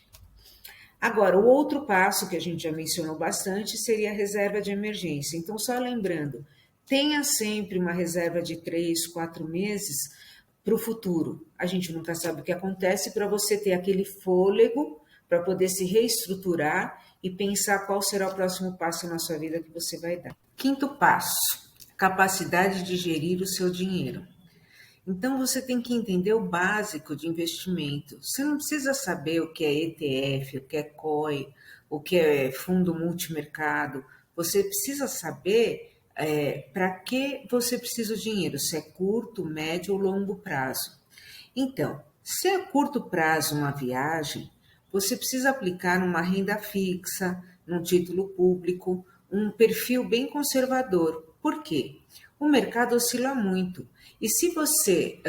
Agora, o outro passo que a gente já mencionou bastante seria a reserva de emergência. Então, só lembrando, Tenha sempre uma reserva de 3, 4 meses para o futuro. A gente nunca sabe o que acontece, para você ter aquele fôlego para poder se reestruturar e pensar qual será o próximo passo na sua vida que você vai dar. Quinto passo, capacidade de gerir o seu dinheiro. Então você tem que entender o básico de investimento. Você não precisa saber o que é ETF, o que é COI, o que é fundo multimercado. Você precisa saber para que você precisa do dinheiro, se é curto, médio ou longo prazo. Então, se é curto prazo uma viagem, você precisa aplicar numa renda fixa, num título público, um perfil bem conservador. Por quê? O mercado oscila muito. E se você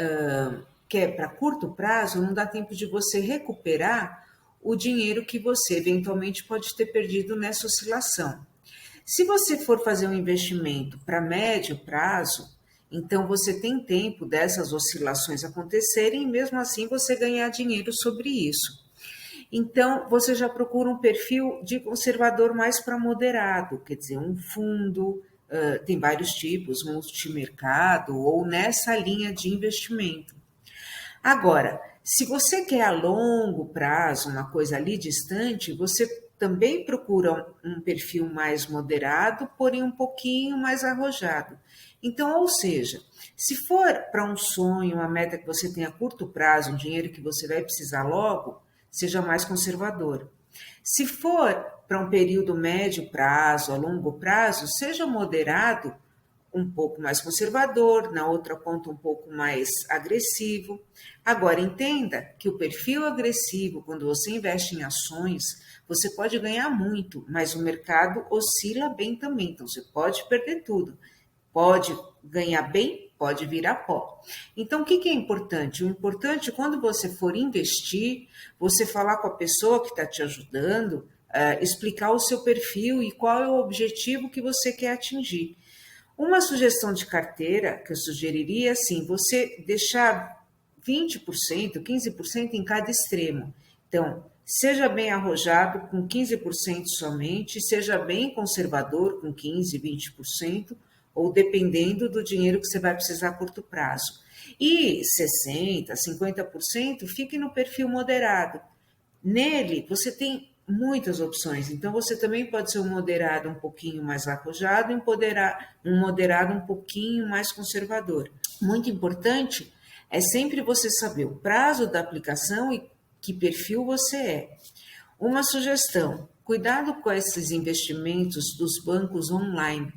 quer para curto prazo, não dá tempo de você recuperar o dinheiro que você eventualmente pode ter perdido nessa oscilação. Se você for fazer um investimento para médio prazo, então você tem tempo dessas oscilações acontecerem e mesmo assim você ganhar dinheiro sobre isso. Então, você já procura um perfil de conservador mais para moderado, quer dizer, um fundo, tem vários tipos, multimercado ou nessa linha de investimento. Agora, se você quer a longo prazo, uma coisa ali distante, você também procura um perfil mais moderado, porém um pouquinho mais arrojado. Então, ou seja, se for para um sonho, uma meta que você tem a curto prazo, um dinheiro que você vai precisar logo, seja mais conservador. Se for para um período médio prazo, a longo prazo, seja moderado, um pouco mais conservador, na outra ponta um pouco mais agressivo. Agora, entenda que o perfil agressivo, quando você investe em ações, você pode ganhar muito, mas o mercado oscila bem também, então você pode perder tudo. Pode ganhar bem, pode virar pó. Então, o que é importante? O importante, quando você for investir, você falar com a pessoa que está te ajudando, explicar o seu perfil e qual é o objetivo que você quer atingir. Uma sugestão de carteira que eu sugeriria é assim, você deixar 20%, 15% em cada extremo. Então, seja bem arrojado com 15% somente, seja bem conservador com 15, 20%, ou dependendo do dinheiro que você vai precisar a curto prazo. E 60, 50% fique no perfil moderado. Nele, você tem muitas opções. Então, você também pode ser um moderado um pouquinho mais arrojado e um moderado um pouquinho mais conservador. Muito importante é sempre você saber o prazo da aplicação e que perfil você é. Uma sugestão: cuidado com esses investimentos dos bancos online.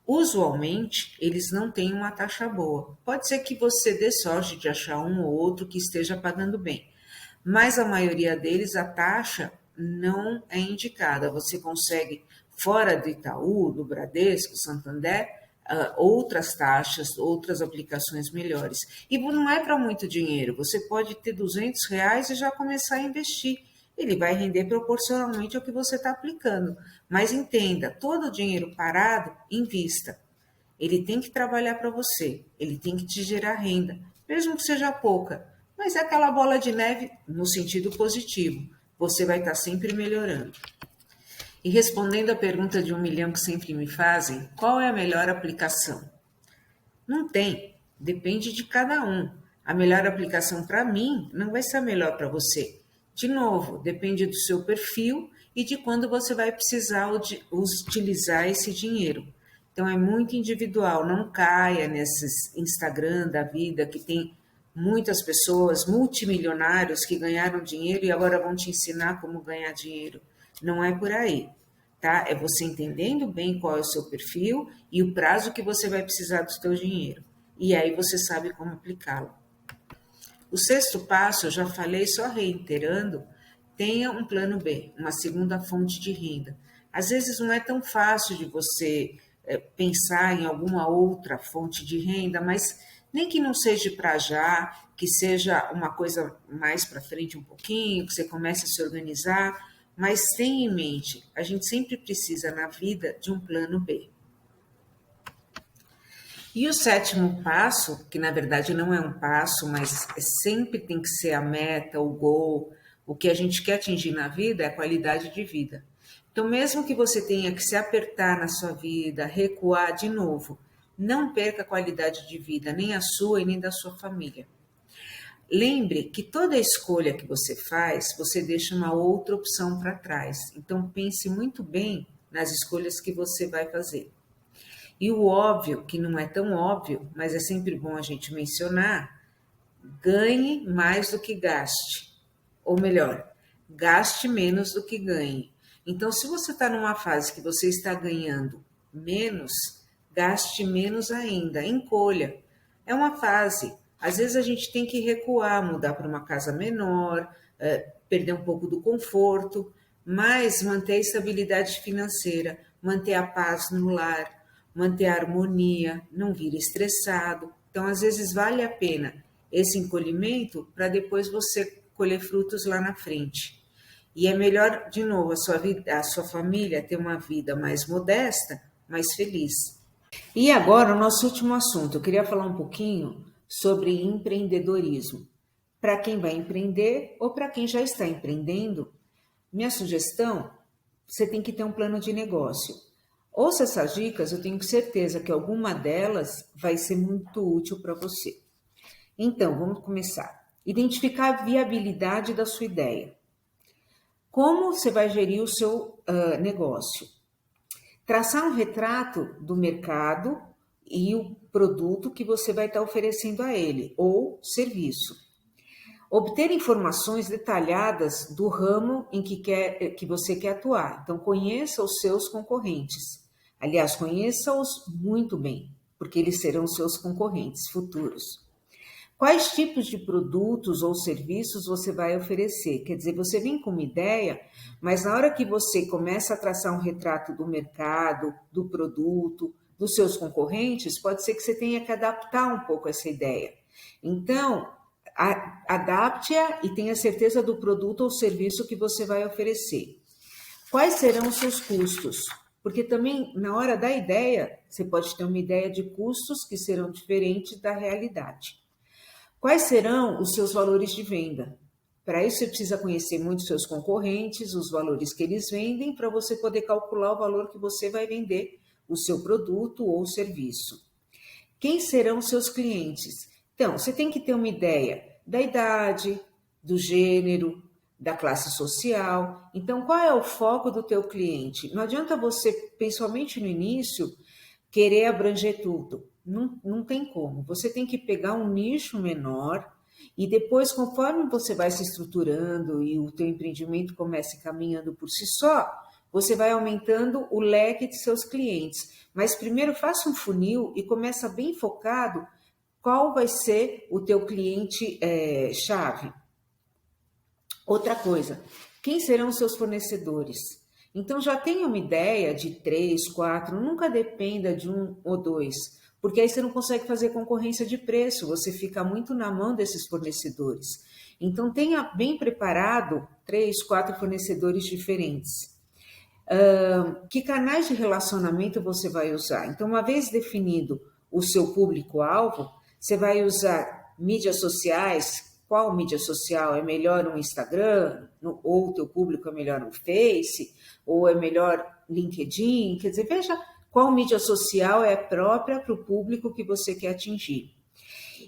Usualmente, eles não têm uma taxa boa. Pode ser que você dê sorte de achar um ou outro que esteja pagando bem, mas a maioria deles a taxa não é indicada. Você consegue, fora do Itaú, do Bradesco, Santander, outras taxas, outras aplicações melhores. E não é para muito dinheiro, você pode ter R$ 200 e já começar a investir. Ele vai render proporcionalmente ao que você está aplicando. Mas entenda, todo o dinheiro parado, invista. Ele tem que trabalhar para você, ele tem que te gerar renda, mesmo que seja pouca, mas é aquela bola de neve no sentido positivo. Você vai estar sempre melhorando. E respondendo à pergunta de 1 milhão que sempre me fazem, qual é a melhor aplicação? Não tem, depende de cada um. A melhor aplicação para mim não vai ser a melhor para você. De novo, depende do seu perfil e de quando você vai precisar utilizar esse dinheiro. Então é muito individual, não caia nesses Instagram da vida que tem muitas pessoas, multimilionários que ganharam dinheiro e agora vão te ensinar como ganhar dinheiro. Não é por aí, tá? É você entendendo bem qual é o seu perfil e o prazo que você vai precisar do seu dinheiro. E aí você sabe como aplicá-lo. O sexto passo, eu já falei, só reiterando, tenha um plano B, uma segunda fonte de renda. Às vezes não é tão fácil de você pensar em alguma outra fonte de renda, mas nem que não seja para já, que seja uma coisa mais para frente um pouquinho, que você comece a se organizar, mas tenha em mente, a gente sempre precisa na vida de um plano B. E o sétimo passo, que na verdade não é um passo, mas sempre tem que ser a meta, o goal, o que a gente quer atingir na vida é a qualidade de vida. Então, mesmo que você tenha que se apertar na sua vida, recuar de novo, não perca a qualidade de vida, nem a sua e nem da sua família. Lembre que toda escolha que você faz, você deixa uma outra opção para trás. Então pense muito bem nas escolhas que você vai fazer. E o óbvio, que não é tão óbvio, mas é sempre bom a gente mencionar, ganhe mais do que gaste. Ou melhor, gaste menos do que ganhe. Então, se você está numa fase que você está ganhando menos, gaste menos ainda, encolha. É uma fase. Às vezes a gente tem que recuar, mudar para uma casa menor, perder um pouco do conforto, mas manter a estabilidade financeira, manter a paz no lar, manter a harmonia, não vir estressado. Então, às vezes vale a pena esse encolhimento para depois você colher frutos lá na frente. E é melhor, de novo, a sua família ter uma vida mais modesta, mais feliz. E agora, o nosso último assunto. Eu queria falar um pouquinho sobre empreendedorismo. Para quem vai empreender ou para quem já está empreendendo, minha sugestão, você tem que ter um plano de negócio. Ouça essas dicas, eu tenho certeza que alguma delas vai ser muito útil para você. Então, vamos começar. Identificar a viabilidade da sua ideia. Como você vai gerir o seu negócio? Traçar um retrato do mercado e o produto que você vai estar oferecendo a ele, ou serviço. Obter informações detalhadas do ramo em que você quer atuar. Então, conheça os seus concorrentes. Aliás, conheça-os muito bem, porque eles serão seus concorrentes futuros. Quais tipos de produtos ou serviços você vai oferecer? Quer dizer, você vem com uma ideia, mas na hora que você começa a traçar um retrato do mercado, do produto, dos seus concorrentes, pode ser que você tenha que adaptar um pouco essa ideia. Então, adapte-a e tenha certeza do produto ou serviço que você vai oferecer. Quais serão os seus custos? Porque também, na hora da ideia, você pode ter uma ideia de custos que serão diferentes da realidade. Quais serão os seus valores de venda? Para isso, você precisa conhecer muito os seus concorrentes, os valores que eles vendem, para você poder calcular o valor que você vai vender o seu produto ou serviço. Quem serão os seus clientes? Então, você tem que ter uma ideia da idade, do gênero, da classe social. Então, qual é o foco do teu cliente? Não adianta você, principalmente no início, querer abranger tudo. Não tem como. Você tem que pegar um nicho menor e depois, conforme você vai se estruturando e o teu empreendimento começa caminhando por si só, você vai aumentando o leque de seus clientes. Mas primeiro faça um funil e começa bem focado qual vai ser o teu cliente chave. Outra coisa, quem serão os seus fornecedores? Então já tenha uma ideia de 3, 4, nunca dependa de um ou dois, porque aí você não consegue fazer concorrência de preço, você fica muito na mão desses fornecedores. Então tenha bem preparado 3, 4 fornecedores diferentes. Que canais de relacionamento você vai usar? Então, uma vez definido o seu público-alvo, você vai usar mídias sociais. Qual mídia social? É melhor no Instagram? Ou o teu público é melhor no Face? Ou é melhor LinkedIn? Quer dizer, veja qual mídia social é própria para o público que você quer atingir.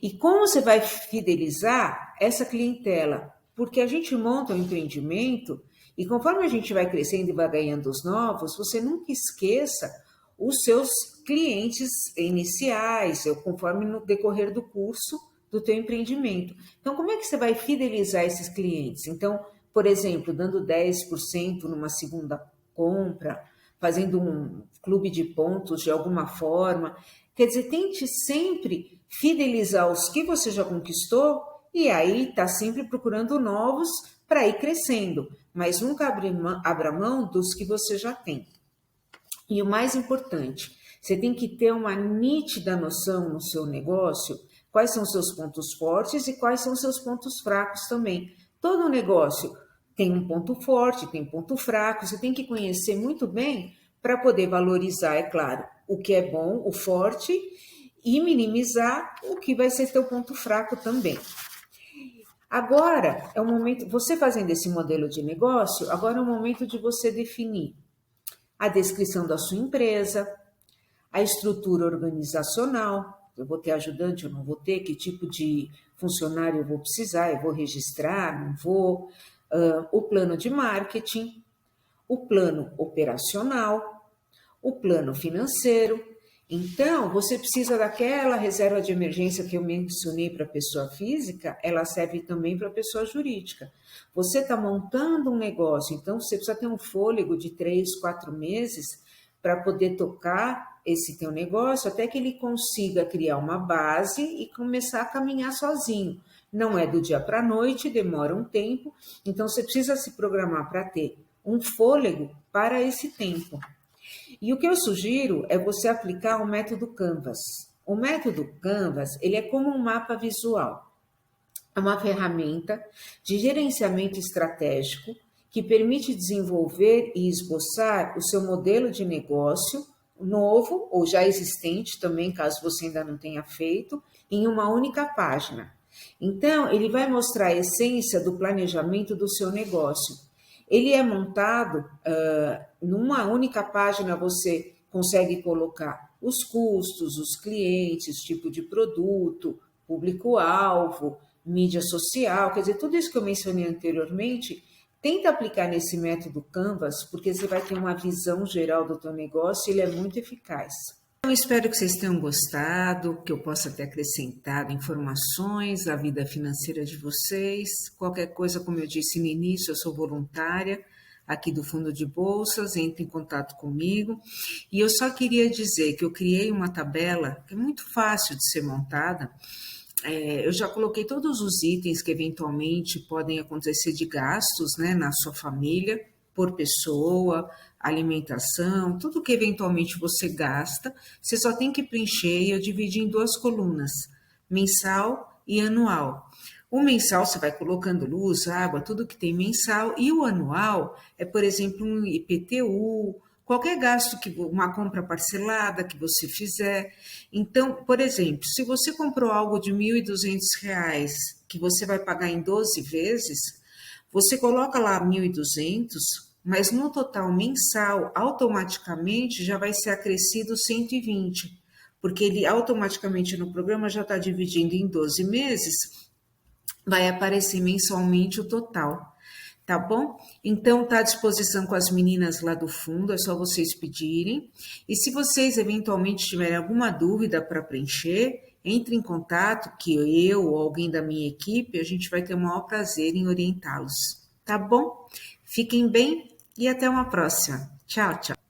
E como você vai fidelizar essa clientela? Porque a gente monta um empreendimento e conforme a gente vai crescendo e vai ganhando os novos, você nunca esqueça os seus clientes iniciais, conforme no decorrer do curso do teu empreendimento. Então, como é que você vai fidelizar esses clientes? Então, por exemplo, dando 10% numa segunda compra, fazendo um clube de pontos de alguma forma. Quer dizer, tente sempre fidelizar os que você já conquistou e aí está sempre procurando novos para ir crescendo, mas nunca abra mão dos que você já tem. E o mais importante, você tem que ter uma nítida noção no seu negócio, quais são os seus pontos fortes e quais são os seus pontos fracos também. Todo negócio tem um ponto forte, tem um ponto fraco, você tem que conhecer muito bem para poder valorizar, é claro, o que é bom, o forte, e minimizar o que vai ser teu ponto fraco também. Agora é o momento, você fazendo esse modelo de negócio, agora é o momento de você definir a descrição da sua empresa, a estrutura organizacional, eu vou ter ajudante, eu não vou ter, que tipo de funcionário eu vou precisar, eu vou registrar, não vou, o plano de marketing, o plano operacional, o plano financeiro. Então, você precisa daquela reserva de emergência que eu mencionei para a pessoa física, ela serve também para a pessoa jurídica. Você está montando um negócio, então você precisa ter um fôlego de 3, 4 meses para poder tocar esse teu negócio até que ele consiga criar uma base e começar a caminhar sozinho. Não é do dia para a noite, demora um tempo, então você precisa se programar para ter um fôlego para esse tempo. E o que eu sugiro é você aplicar o método Canvas. O método Canvas, ele é como um mapa visual. É uma ferramenta de gerenciamento estratégico que permite desenvolver e esboçar o seu modelo de negócio novo ou já existente também, caso você ainda não tenha feito, em uma única página. Então, ele vai mostrar a essência do planejamento do seu negócio. Ele é montado numa única página, você consegue colocar os custos, os clientes, tipo de produto, público-alvo, mídia social, quer dizer, tudo isso que eu mencionei anteriormente, tenta aplicar nesse método Canvas, porque você vai ter uma visão geral do teu negócio e ele é muito eficaz. Então, espero que vocês tenham gostado, que eu possa ter acrescentado informações à vida financeira de vocês. Qualquer coisa, como eu disse no início, eu sou voluntária aqui do Fundo de Bolsas, entre em contato comigo. E eu só queria dizer que eu criei uma tabela que é muito fácil de ser montada. Eu já coloquei todos os itens que eventualmente podem acontecer de gastos, né, na sua família, por pessoa, alimentação, tudo que eventualmente você gasta, você só tem que preencher e eu dividi em 2 colunas, mensal e anual. O mensal você vai colocando luz, água, tudo que tem mensal, e o anual é, por exemplo, um IPTU, qualquer gasto, uma compra parcelada que você fizer. Então, por exemplo, se você comprou algo de R$ 1.200, que você vai pagar em 12 vezes, você coloca lá 1.200, mas no total mensal, automaticamente já vai ser acrescido 120, porque ele automaticamente no programa já está dividindo em 12 meses, vai aparecer mensalmente o total. Tá bom? Então, está à disposição com as meninas lá do fundo, é só vocês pedirem. E se vocês eventualmente tiverem alguma dúvida para preencher, entre em contato que eu ou alguém da minha equipe, a gente vai ter o maior prazer em orientá-los. Tá bom? Fiquem bem e até uma próxima. Tchau, tchau.